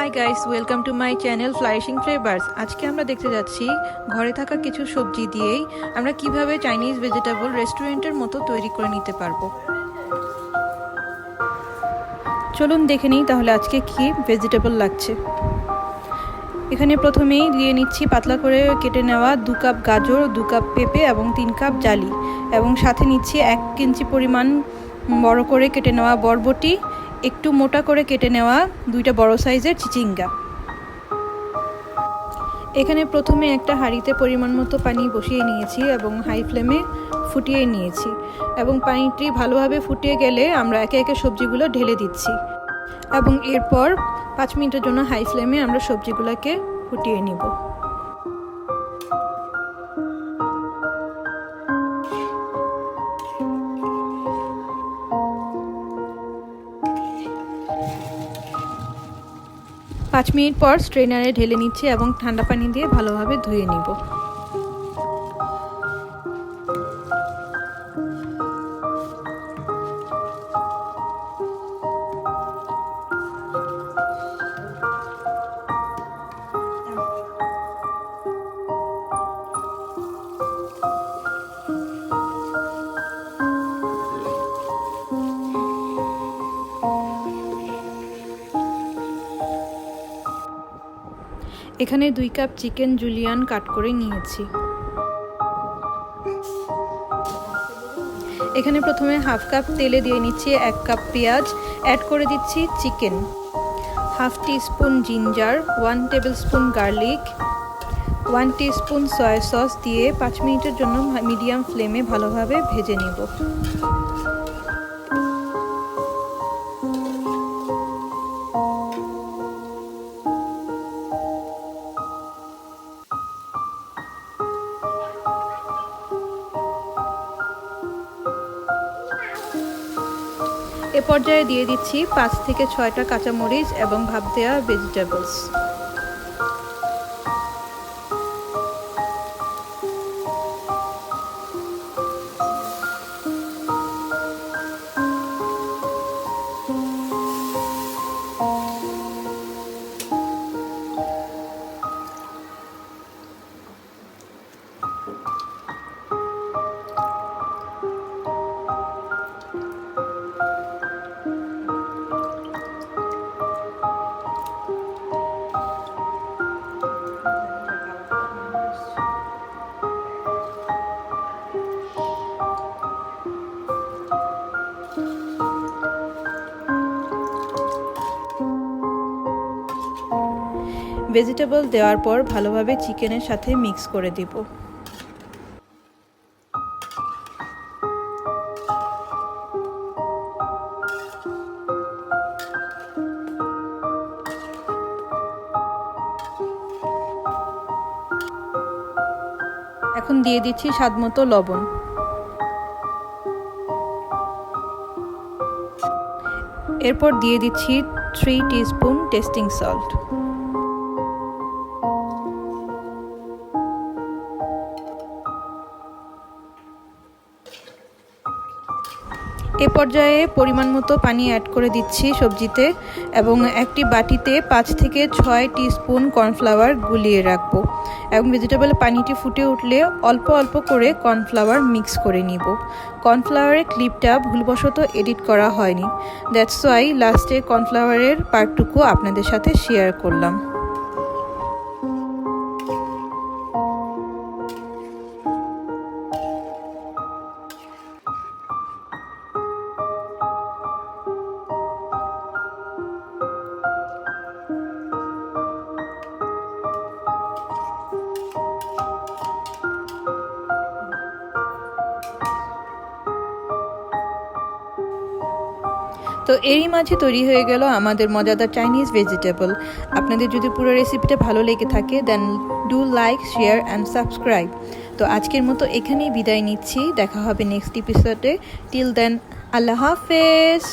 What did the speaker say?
Hi guys, welcome to my channel flourishing flavours. আজকে আমরা দেখতে যাচ্ছি ঘরে থাকা কিছু সবজি দিয়েই আমরা কিভাবে চাইনিজ ভেজিটেবল রেস্টুরেন্টের মতো তৈরি করে নিতে পারবো। চলুন দেখে নিই তাহলে আজকে কি ভেজিটেবল লাগছে। এখানে প্রথমেই দিয়ে নিচ্ছি পাতলা করে কেটে নেওয়া 2 কাপ গাজর, 2 কাপ পেঁপে এবং 3 কাপ জালি, এবং সাথে নিচ্ছি 1 ইঞ্চি পরিমাণ বড় করে কেটে নেওয়া বরবটি, একটু মোটা করে কেটে নেওয়া 2টা বড় সাইজের চিচিঙ্গা। এখানে প্রথমে একটা হাঁড়িতে পরিমাণ মতো পানি বসিয়ে নিয়েছি এবং হাই ফ্লেমে ফুটিয়ে নিয়েছি, এবং পানিটি ভালোভাবে ফুটিয়ে গেলে আমরা একে একে সবজিগুলো ঢেলে দিচ্ছি, এবং এরপর 5 মিনিটের জন্য হাই ফ্লেমে আমরা সবজিগুলোকে ফুটিয়ে নিব। পাঁচ মিনিট পর স্ট্রেনারে ঢেলে নিচ্ছি এবং ঠান্ডা পানি দিয়ে ভালোভাবে ধুয়ে নিব। এখানে 2 কাপ চিকেন জুলিয়ান কাট করে নিয়েছি। এখানে প্রথমে হাফ কাপ তেলে দিয়ে নিচ্ছি 1 কাপ পেঁয়াজ, অ্যাড করে দিচ্ছি chicken, half teaspoon ginger, 1 tablespoon garlic, 1 teaspoon soya sauce দিয়ে 5 মিনিটের জন্য মিডিয়াম ফ্লেমে ভালোভাবে ভেজে নিব। এ পর্যায়ে দিয়ে দিচ্ছি 5 থেকে 6টা কাঁচামরিচ এবং ভাপ দেওয়া ভেজিটেবলস। ভেজিটেবল দেওয়ার পর ভালোভাবে চিকেনের সাথে মিক্স করে দিব। এখন দিয়ে দিচ্ছি স্বাদমতো লবণ। এরপর দিয়ে দিচ্ছি 3 টিস্পুন টেস্টিং সল্ট। এ পর্যায়ে পরিমাণ মতো পানি অ্যাড করে দিচ্ছি সবজিতে, এবং একটি বাটিতে 5 থেকে 6 টিস্পুন কর্নফ্লাওয়ার গুলিয়ে রাখবো, এবং ভেজিটেবল পানিটি ফুটে উঠলে অল্প অল্প করে কর্নফ্লাওয়ার মিক্স করে নিব। কর্নফ্লাওয়ারের ক্লিপটা ভুলবশত এডিট করা হয়নি, দ্যাটস ওয়াই লাস্টে কর্নফ্লাওয়ারের পার্টটুকু আপনাদের সাথে শেয়ার করলাম। তো এরই মাঝে তৈরি হয়ে গেল আমাদের মজাদার চাইনিজ ভেজিটেবল। আপনাদের যদি পুরো রেসিপিটা ভালো লেগে থাকে then do like, share and subscribe. তো আজকের মতো এখানেই বিদায় নিচ্ছি, দেখা হবে নেক্সট এপিসোডে। টিল দেন, আল্লাহ হাফেজ।